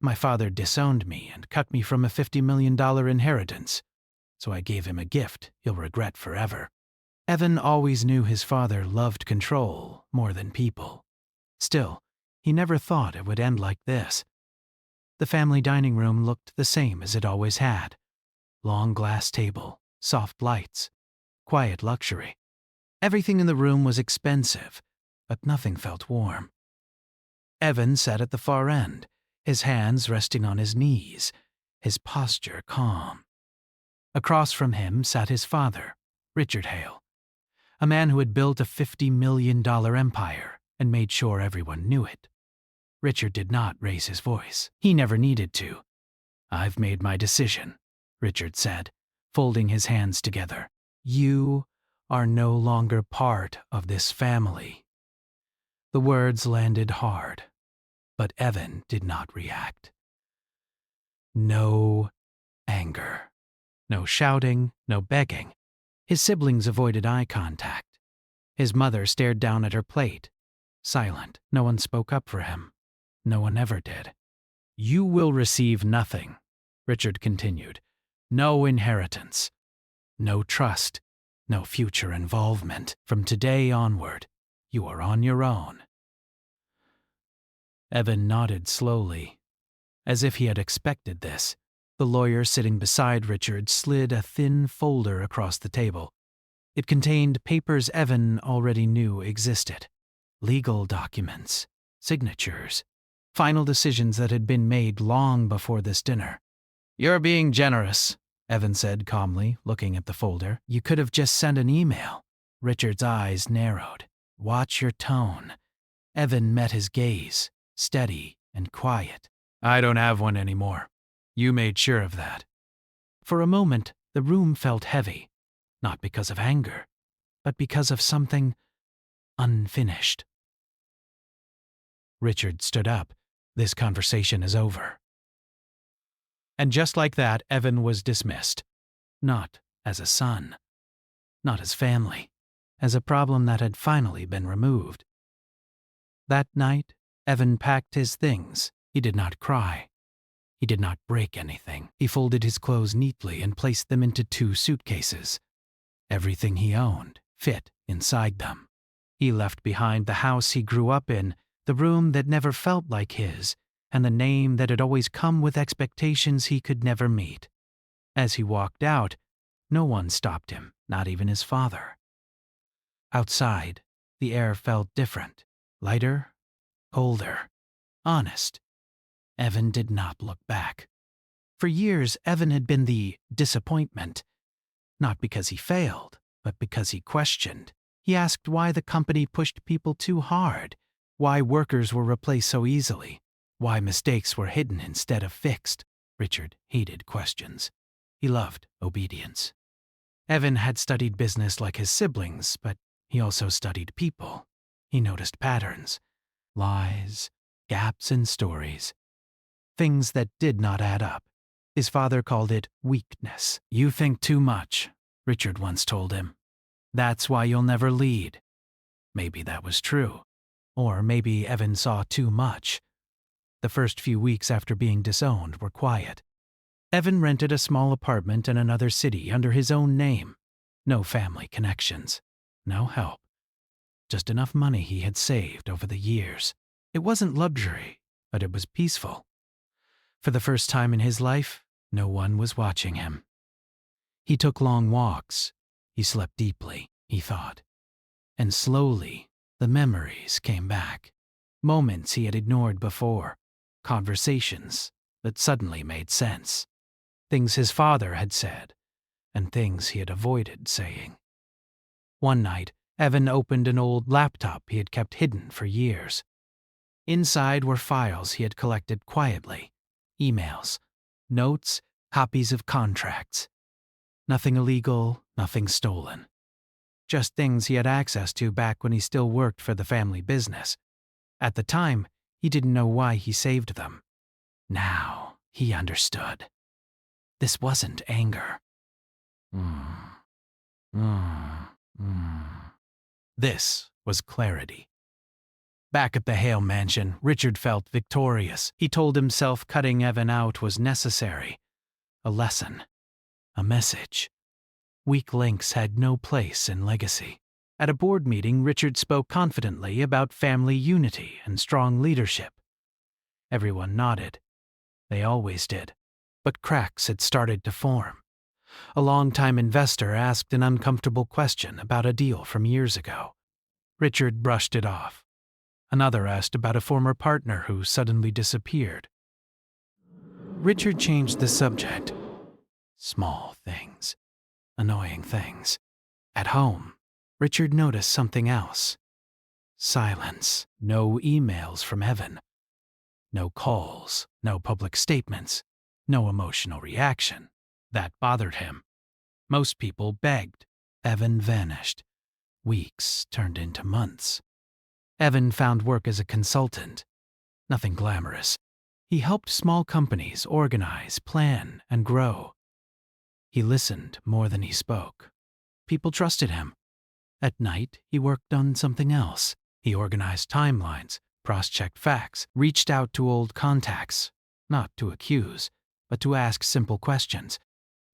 My father disowned me and cut me from a $50 million inheritance, so I gave him a gift he'll regret forever. Evan always knew his father loved control more than people. Still, he never thought it would end like this. The family dining room looked the same as it always had. Long glass table, soft lights, quiet luxury. Everything in the room was expensive, but nothing felt warm. Evan sat at the far end, his hands resting on his knees, his posture calm. Across from him sat his father, Richard Hale, a man who had built a $50 million empire and made sure everyone knew it. Richard did not raise his voice. He never needed to. "I've made my decision," Richard said, folding his hands together. "You are no longer part of this family." The words landed hard, but Evan did not react. No anger. No shouting, no begging. His siblings avoided eye contact. His mother stared down at her plate, silent. No one spoke up for him. No one ever did. "You will receive nothing," Richard continued. "No inheritance. No trust. No future involvement. From today onward, you are on your own." Evan nodded slowly, as if he had expected this. The lawyer sitting beside Richard slid a thin folder across the table. It contained papers Evan already knew existed. Legal documents, signatures, final decisions that had been made long before this dinner. "You're being generous," Evan said calmly, looking at the folder. "You could have just sent an email." Richard's eyes narrowed. "Watch your tone." Evan met his gaze, steady and quiet. "I don't have one anymore. You made sure of that." For a moment, the room felt heavy, not because of anger, but because of something unfinished. Richard stood up. "This conversation is over." And just like that, Evan was dismissed. Not as a son. Not as family. As a problem that had finally been removed. That night, Evan packed his things. He did not cry. He did not break anything. He folded his clothes neatly and placed them into 2 suitcases. Everything he owned fit inside them. He left behind the house he grew up in, the room that never felt like his, and the name that had always come with expectations he could never meet. As he walked out, no one stopped him, not even his father. Outside, the air felt different, lighter, colder, honest. Evan did not look back. For years, Evan had been the disappointment. Not because he failed, but because he questioned. He asked why the company pushed people too hard, why workers were replaced so easily, why mistakes were hidden instead of fixed. Richard hated questions. He loved obedience. Evan had studied business like his siblings, but he also studied people. He noticed patterns, lies, gaps in stories, things that did not add up. His father called it weakness. "You think too much," Richard once told him. "That's why you'll never lead." Maybe that was true. Or maybe Evan saw too much. The first few weeks after being disowned were quiet. Evan rented a small apartment in another city under his own name. No family connections. No help. Just enough money he had saved over the years. It wasn't luxury, but it was peaceful. For the first time in his life, no one was watching him. He took long walks. He slept deeply, he thought. And slowly, the memories came back. Moments he had ignored before. Conversations that suddenly made sense. Things his father had said, and things he had avoided saying. One night, Evan opened an old laptop he had kept hidden for years. Inside were files he had collected quietly. Emails, notes, copies of contracts. Nothing illegal, nothing stolen. Just things he had access to back when he still worked for the family business. At the time, he didn't know why he saved them. Now, he understood. This wasn't anger. This was clarity. Back at the Hale mansion, Richard felt victorious. He told himself cutting Evan out was necessary. A lesson. A message. Weak links had no place in legacy. At a board meeting, Richard spoke confidently about family unity and strong leadership. Everyone nodded. They always did. But cracks had started to form. A longtime investor asked an uncomfortable question about a deal from years ago. Richard brushed it off. Another asked about a former partner who suddenly disappeared. Richard changed the subject. Small things. Annoying things. At home, Richard noticed something else. Silence. No emails from Evan. No calls. No public statements. No emotional reaction. That bothered him. Most people begged. Evan vanished. Weeks turned into months. Evan found work as a consultant. Nothing glamorous. He helped small companies organize, plan, and grow. He listened more than he spoke. People trusted him. At night, he worked on something else. He organized timelines, cross-checked facts, reached out to old contacts, not to accuse, but to ask simple questions.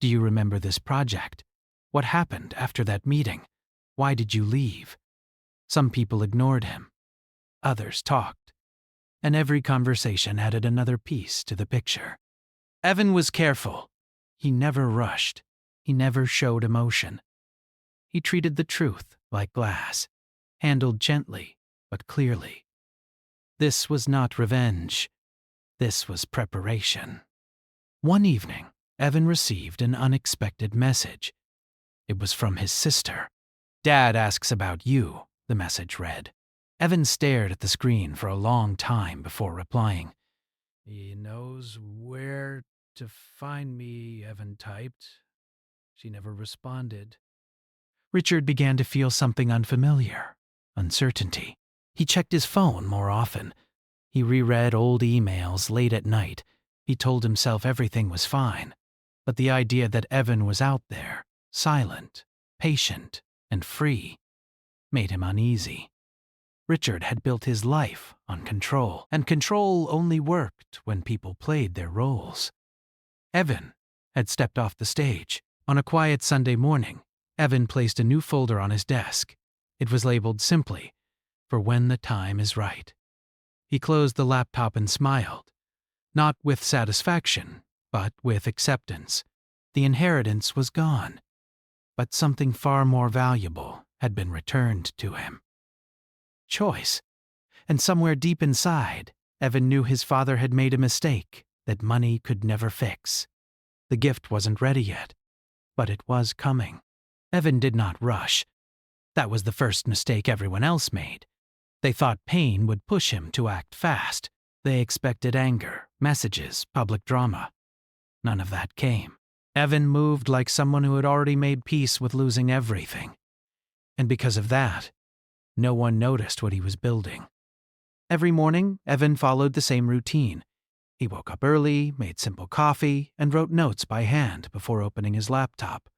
Do you remember this project? What happened after that meeting? Why did you leave? Some people ignored him. Others talked. And every conversation added another piece to the picture. Evan was careful. He never rushed. He never showed emotion. He treated the truth like glass, handled gently but clearly. This was not revenge. This was preparation. One evening, Evan received an unexpected message. It was from his sister. "Dad asks about you," the message read. Evan stared at the screen for a long time before replying. "He knows where to find me," Evan typed. She never responded. Richard began to feel something unfamiliar. Uncertainty. He checked his phone more often. He reread old emails late at night. He told himself everything was fine. But the idea that Evan was out there, silent, patient, and free, made him uneasy. Richard had built his life on control, and control only worked when people played their roles. Evan had stepped off the stage. On a quiet Sunday morning, Evan placed a new folder on his desk. It was labeled simply, "For when the time is right." He closed the laptop and smiled, not with satisfaction, but with acceptance. The inheritance was gone, but something far more valuable had been returned to him. Choice. And somewhere deep inside, Evan knew his father had made a mistake that money could never fix. The gift wasn't ready yet, but it was coming. Evan did not rush. That was the first mistake everyone else made. They thought pain would push him to act fast. They expected anger, messages, public drama. None of that came. Evan moved like someone who had already made peace with losing everything. And because of that, no one noticed what he was building. Every morning, Evan followed the same routine. He woke up early, made simple coffee, and wrote notes by hand before opening his laptop.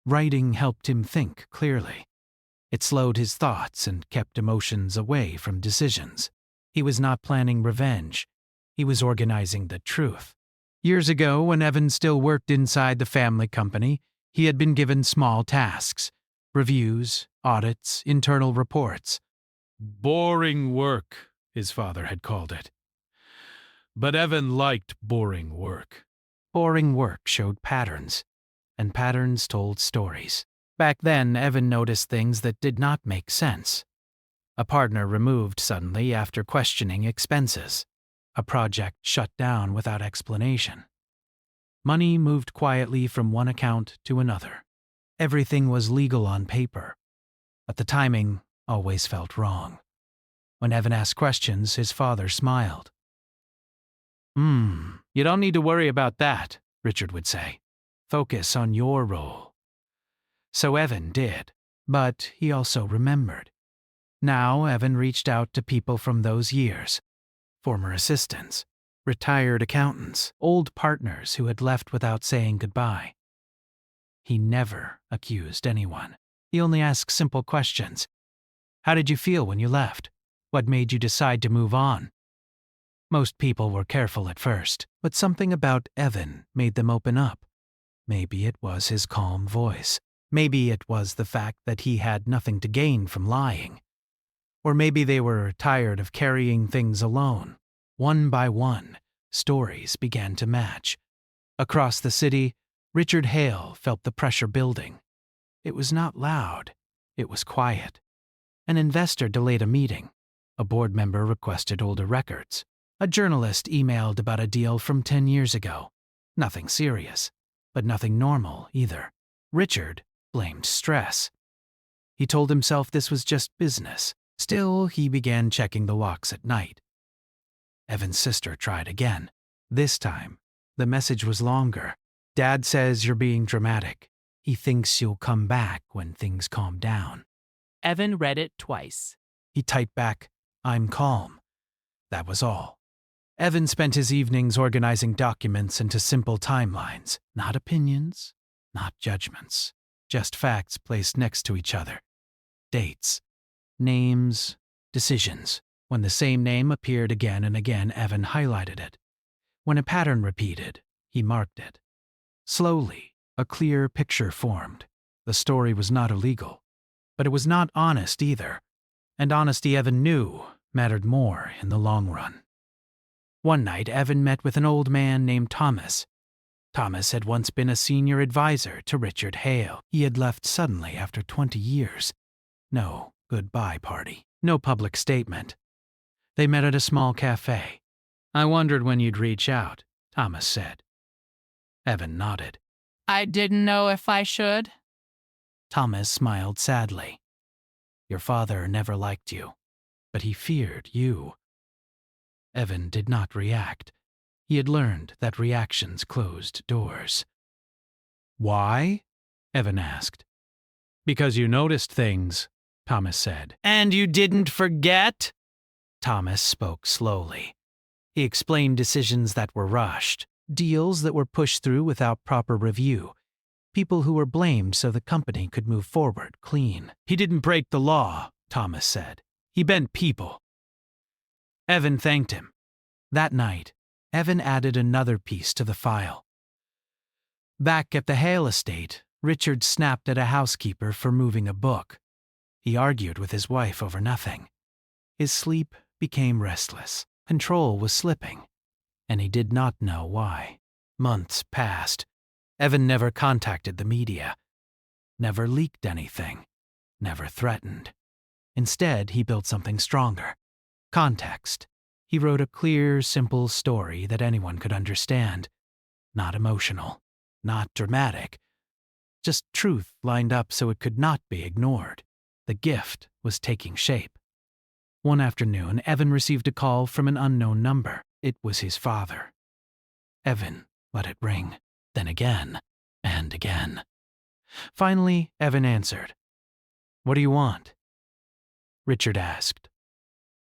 Writing helped him think clearly. It slowed his thoughts and kept emotions away from decisions. He was not planning revenge. He was organizing the truth. Years ago, when Evan still worked inside the family company, he had been given small tasks. Reviews, audits, internal reports. "Boring work," his father had called it. But Evan liked boring work. Boring work showed patterns, and patterns told stories. Back then, Evan noticed things that did not make sense. A partner removed suddenly after questioning expenses. A project shut down without explanation. Money moved quietly from one account to another. Everything was legal on paper, but the timing always felt wrong. When Evan asked questions, his father smiled. You don't need to worry about that," Richard would say. "Focus on your role." So Evan did, but he also remembered. Now Evan reached out to people from those years, former assistants, retired accountants, old partners who had left without saying goodbye. He never accused anyone. He only asked simple questions. "How did you feel when you left? What made you decide to move on? Most people were careful at first, but something about Evan made them open up. Maybe it was his calm voice. Maybe it was the fact that he had nothing to gain from lying. Or maybe they were tired of carrying things alone. One by one, stories began to match. Across the city, Richard Hale felt the pressure building. It was not loud. It was quiet. An investor delayed a meeting. A board member requested older records. A journalist emailed about a deal from 10 years ago. Nothing serious, but nothing normal either. Richard blamed stress. He told himself this was just business. Still, he began checking the locks at night. Evan's sister tried again. This time, the message was longer. Dad says you're being dramatic. He thinks you'll come back when things calm down. Evan read it twice. He typed back, I'm calm. That was all. Evan spent his evenings organizing documents into simple timelines, not opinions, not judgments, just facts placed next to each other. Dates, names, decisions. When the same name appeared again and again, Evan highlighted it. When a pattern repeated, he marked it. Slowly, a clear picture formed. The story was not illegal, but it was not honest either, and honesty, Evan knew, mattered more in the long run. One night, Evan met with an old man named Thomas. Thomas had once been a senior advisor to Richard Hale. He had left suddenly after 20 years. No goodbye party, no public statement. They met at a small cafe. I wondered when you'd reach out, Thomas said. Evan nodded. I didn't know if I should. Thomas smiled sadly. Your father never liked you, but he feared you. Evan did not react. He had learned that reactions closed doors. Why? Evan asked. Because you noticed things, Thomas said. And you didn't forget? Thomas spoke slowly. He explained decisions that were rushed, deals that were pushed through without proper review, people who were blamed so the company could move forward clean. He didn't break the law, Thomas said. He bent people. Evan thanked him. That night, Evan added another piece to the file. Back at the Hale estate, Richard snapped at a housekeeper for moving a book. He argued with his wife over nothing. His sleep became restless. Control was slipping, and he did not know why. Months passed. Evan never contacted the media, never leaked anything, never threatened. Instead, he built something stronger. Context. He wrote a clear, simple story that anyone could understand. Not emotional, not dramatic. Just truth lined up so it could not be ignored. The gift was taking shape. One afternoon, Evan received a call from an unknown number. It was his father. Evan let it ring, then again, and again. Finally, Evan answered. What do you want? Richard asked.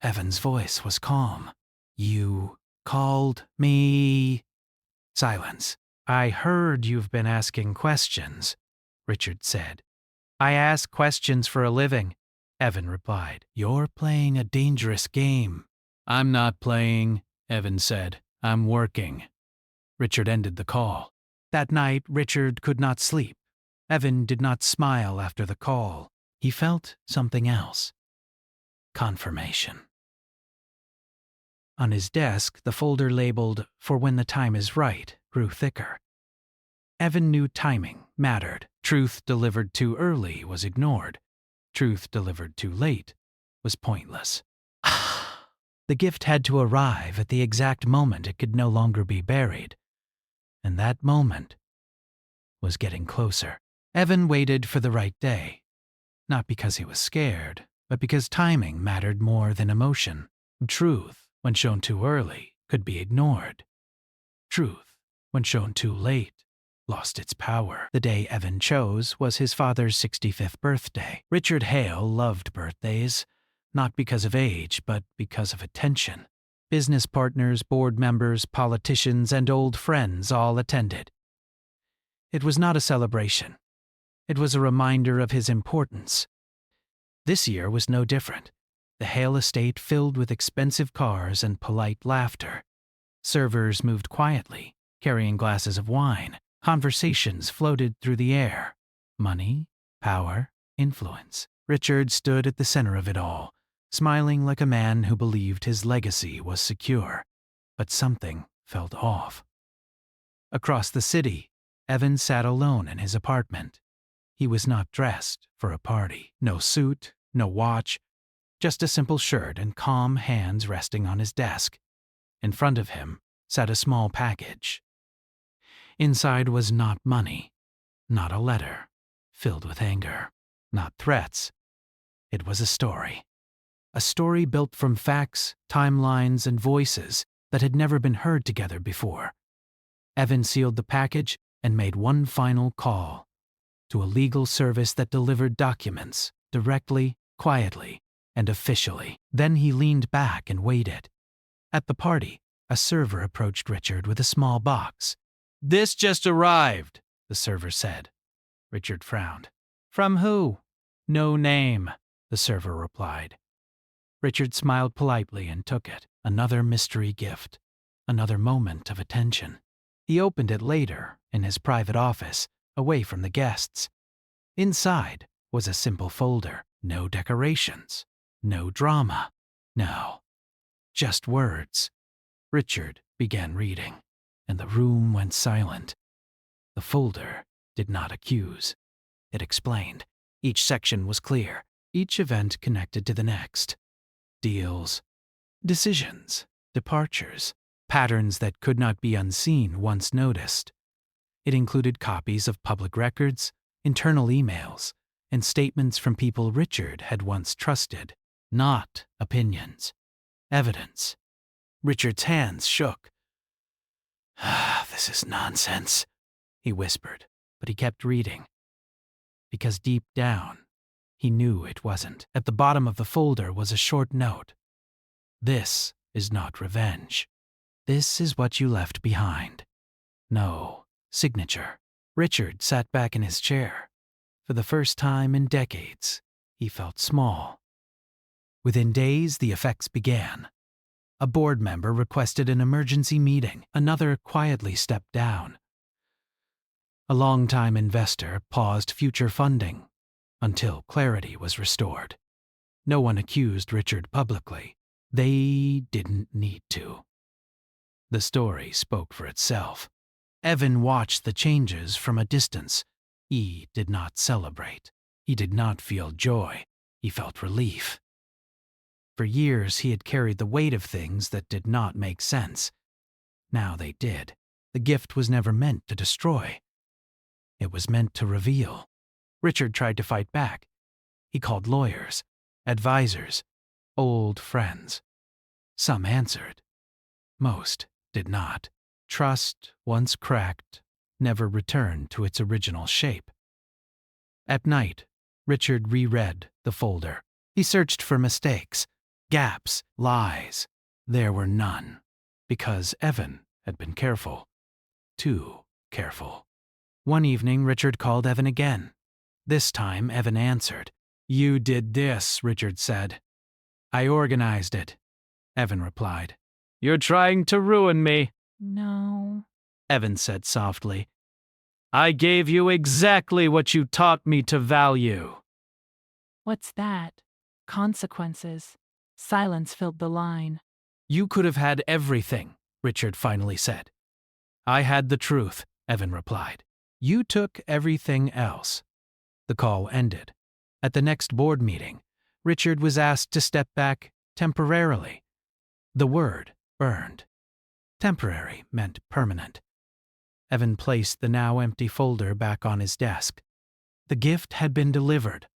Evan's voice was calm. You called me? Silence. I heard you've been asking questions, Richard said. I ask questions for a living, Evan replied. You're playing a dangerous game. I'm not playing, Evan said. I'm working. Richard ended the call. That night, Richard could not sleep. Evan did not smile after the call. He felt something else. Confirmation. On his desk, the folder labeled, "For when the time is right," grew thicker. Evan knew timing mattered. Truth delivered too early was ignored. Truth delivered too late was pointless. The gift had to arrive at the exact moment it could no longer be buried. And that moment was getting closer. Evan waited for the right day. Not because he was scared, but because timing mattered more than emotion. Truth, when shown too early, could be ignored. Truth, when shown too late, lost its power. The day Evan chose was his father's 65th birthday. Richard Hale loved birthdays, not because of age, but because of attention. Business partners, board members, politicians, and old friends all attended. It was not a celebration. It was a reminder of his importance. This year was no different. the Hale estate filled with expensive cars and polite laughter. Servers moved quietly, carrying glasses of wine. Conversations floated through the air. Money, power, influence. Richard stood at the center of it all, smiling like a man who believed his legacy was secure. But something felt off. Across the city, Evan sat alone in his apartment. He was not dressed for a party. No suit, no watch, just a simple shirt and calm hands resting on his desk. In front of him sat a small package. Inside was not money, not a letter, filled with anger, not threats. It was a story built from facts, timelines, and voices that had never been heard together before. Evan sealed the package and made one final call to a legal service that delivered documents directly, quietly, and officially. Then he leaned back and waited. At the party, a server approached Richard with a small box. "This just arrived," the server said. Richard frowned. "From who?" "No name," the server replied. Richard smiled politely and took it. Another mystery gift. Another moment of attention. He opened it later, in his private office, away from the guests. Inside was a simple folder. No decorations. No drama. No. Just words. Richard began reading, and the room went silent. The folder did not accuse. It explained. Each section was clear, each event connected to the next. Deals, decisions, departures, patterns that could not be unseen once noticed. It included copies of public records, internal emails, and statements from people Richard had once trusted. Not opinions. Evidence. Richard's hands shook. "This is nonsense," he whispered, but he kept reading. Because deep down, he knew it wasn't. At the bottom of the folder was a short note. "This is not revenge. This is what you left behind." No signature. Richard sat back in his chair. For the first time in decades, he felt small. Within days, the effects began. A board member requested an emergency meeting. Another quietly stepped down. A longtime investor paused future funding until clarity was restored. No one accused Richard publicly. They didn't need to. The story spoke for itself. Evan watched the changes from a distance. He did not celebrate. He did not feel joy. He felt relief. For years, he had carried the weight of things that did not make sense. Now they did. The gift was never meant to destroy. It was meant to reveal. Richard tried to fight back. He called lawyers, advisors, old friends. Some answered. Most did not. Trust, once cracked, never returned to its original shape. At night, Richard reread the folder. He searched for mistakes, gaps, lies. There were none, because Evan had been careful. Too careful. One evening, Richard called Evan again. This time, Evan answered. "You did this," Richard said. "I organized it," Evan replied. "You're trying to ruin me." No. Evan said softly. "I gave you exactly what you taught me to value." What's that? Consequences. Silence filled the line. "You could have had everything," Richard finally said. "I had the truth," Evan replied. "You took everything else." The call ended. At the next board meeting, Richard was asked to step back temporarily. The word burned. Temporary meant permanent. Evan placed the now empty folder back on his desk. The gift had been delivered,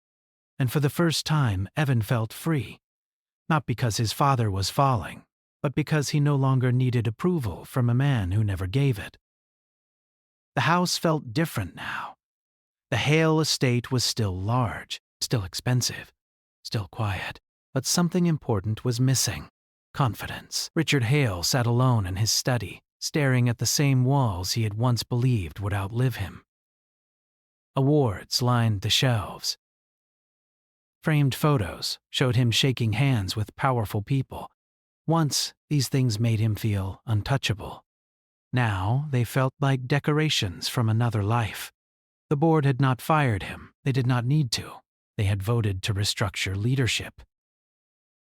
and for the first time, Evan felt free. Not because his father was falling, but because he no longer needed approval from a man who never gave it. The house felt different now. The Hale estate was still large, still expensive, still quiet, but something important was missing. Confidence. Richard Hale sat alone in his study, staring at the same walls he had once believed would outlive him. Awards lined the shelves. Framed photos showed him shaking hands with powerful people. Once, these things made him feel untouchable. Now, they felt like decorations from another life. The board had not fired him. They did not need to. They had voted to restructure leadership.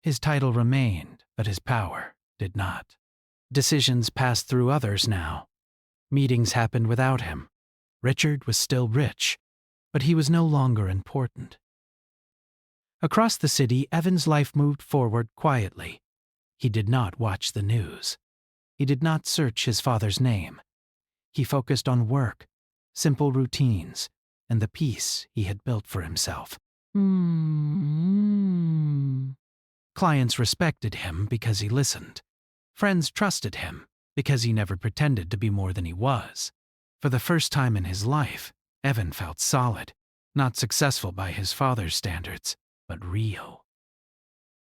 His title remained, but his power did not. Decisions passed through others now. Meetings happened without him. Richard was still rich, but he was no longer important. Across the city, Evan's life moved forward quietly. He did not watch the news. He did not search his father's name. He focused on work, simple routines, and the peace he had built for himself. Clients respected him because he listened. Friends trusted him because he never pretended to be more than he was. For the first time in his life, Evan felt solid, not successful by his father's standards, but real.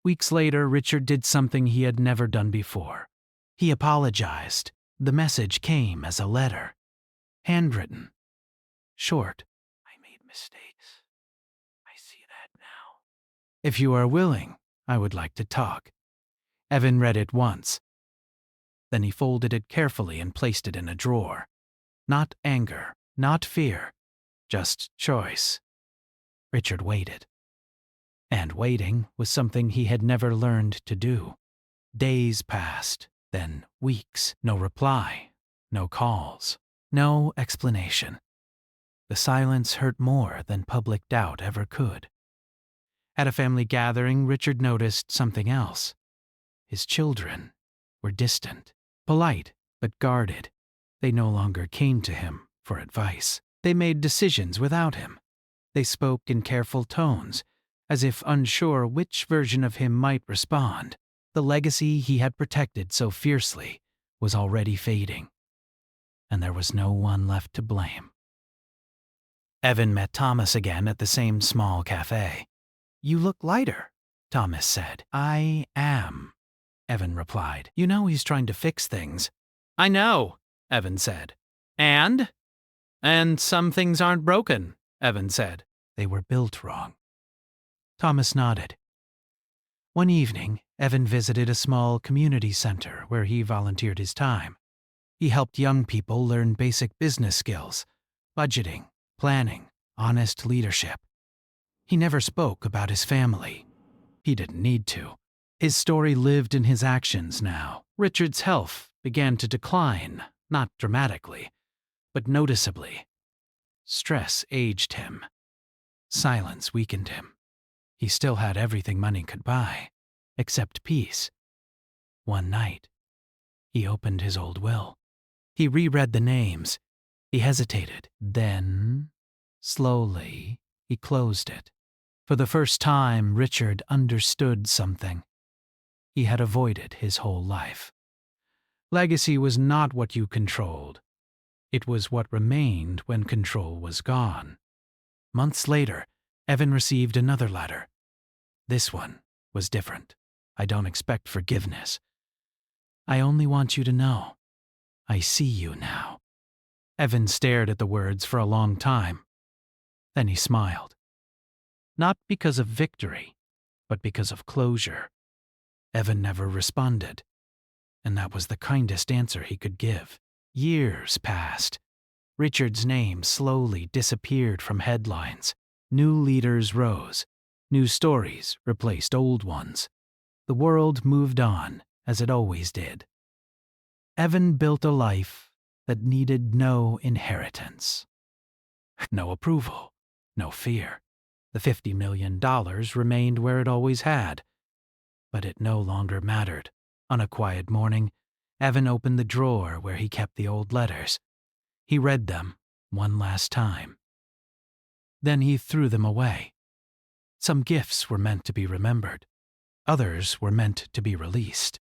Weeks later, Richard did something he had never done before. He apologized. The message came as a letter. Handwritten. Short. I made mistakes. I see that now. If you are willing, I would like to talk. Evan read it once. Then he folded it carefully and placed it in a drawer. Not anger, not fear, just choice. Richard waited. And waiting was something he had never learned to do. Days passed, then weeks. No reply, no calls, no explanation. The silence hurt more than public doubt ever could. At a family gathering, Richard noticed something else. His children were distant, polite, but guarded. They no longer came to him for advice. They made decisions without him. They spoke in careful tones, as if unsure which version of him might respond. The legacy he had protected so fiercely was already fading, and there was no one left to blame. Evan met Thomas again at the same small cafe. "You look lighter," Thomas said. "I am," Evan replied. "You know he's trying to fix things." "I know," Evan said. And some things aren't broken," Evan said. "They were built wrong." Thomas nodded. One evening, Evan visited a small community center where he volunteered his time. He helped young people learn basic business skills, budgeting, planning, honest leadership. He never spoke about his family. He didn't need to. His story lived in his actions now. Richard's health began to decline, not dramatically, but noticeably. Stress aged him. Silence weakened him. He still had everything money could buy, except peace. One night, he opened his old will. He reread the names. He hesitated. Then, slowly, he closed it. For the first time, Richard understood something he had avoided his whole life. Legacy was not what you controlled. It was what remained when control was gone. Months later, Evan received another letter. This one was different. "I don't expect forgiveness. I only want you to know. I see you now." Evan stared at the words for a long time. Then he smiled. Not because of victory, but because of closure. Evan never responded, and that was the kindest answer he could give. Years passed. Richard's name slowly disappeared from headlines. New leaders rose. New stories replaced old ones. The world moved on, as it always did. Evan built a life that needed no inheritance. No approval, no fear. The $50 million remained where it always had. But it no longer mattered. On a quiet morning, Evan opened the drawer where he kept the old letters. He read them one last time. Then he threw them away. Some gifts were meant to be remembered. Others were meant to be released.